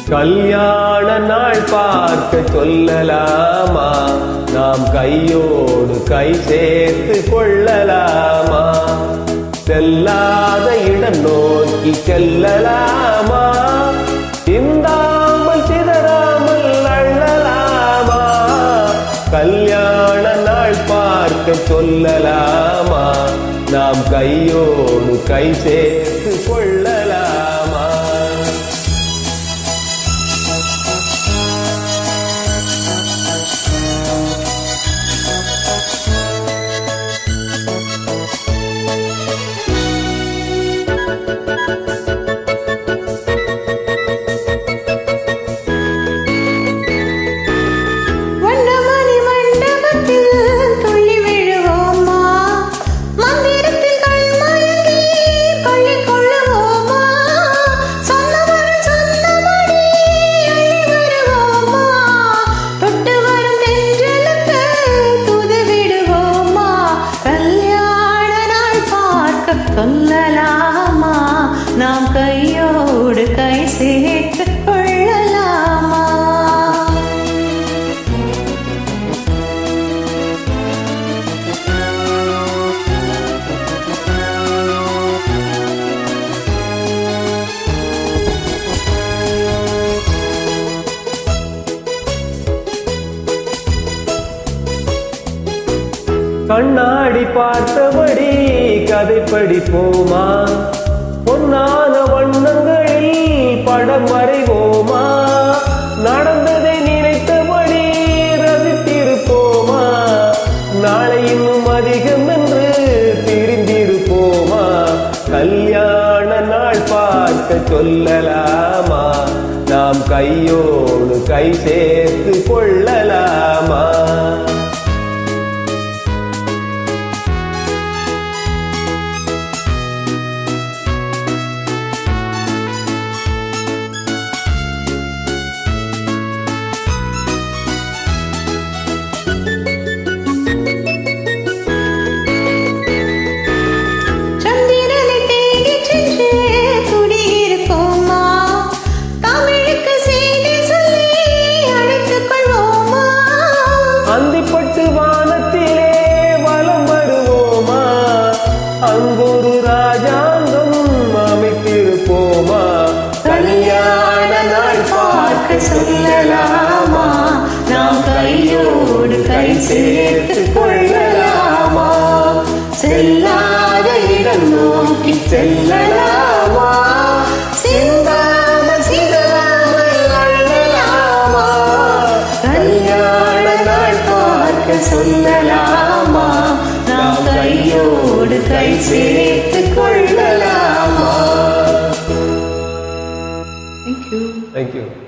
கல்யாண நாள் பார்க்க சொல்லலாமா? நாம் கையோடு கை சேர்த்து கொள்ளலாமா? செல்லாத இடம் நோக்கி செல்லலாமா? சிந்தாமல் சிதறாமல் அள்ளலாமா? கல்யாண நாள் பார்க்க சொல்லலாமா? நாம் கையோடு கை சேர்த்து கொள்ளலாமா? சொல்லலாமா? நாம் கையோடு கை சேர்த்து கொள்ளலாமா? கண்ணாடி பார்த்தபடி கதை படிப்போமா? பொன்னான வண்ணங்களில் படம் வரைவோமா? நடந்ததை நினைத்தபடி ரசித்திருப்போமா? நாளை இன்னும் அதிகம் என்று பிரிந்திருப்போமா? கல்யாண நாள் பார்க்க சொல்லலாமா? நாம் கையோடு கை சேர்த்து கொள்ளலாமா? அந்திப்பட்டு வானத்திலே வலம் வருவோமா? அங்கொரு ராஜாங்கம் அமைத்திருப்போமா? கல்யாண நாள் பார்க்க சொல்லலாமா? நாம் கையோடு கை சேர்த்து கொள்ளலாமா? செல்லாத இடம் நோக்கி செல்லலாமா? சிந்தாமல் சிதறாமல் அள்ளலாமா? கல்யாண நாள் பார்க்க சொல்லலாமா? நாம் கையோடு கை சேர்த்து கொள்ளலாமா? Thank you. Thank you.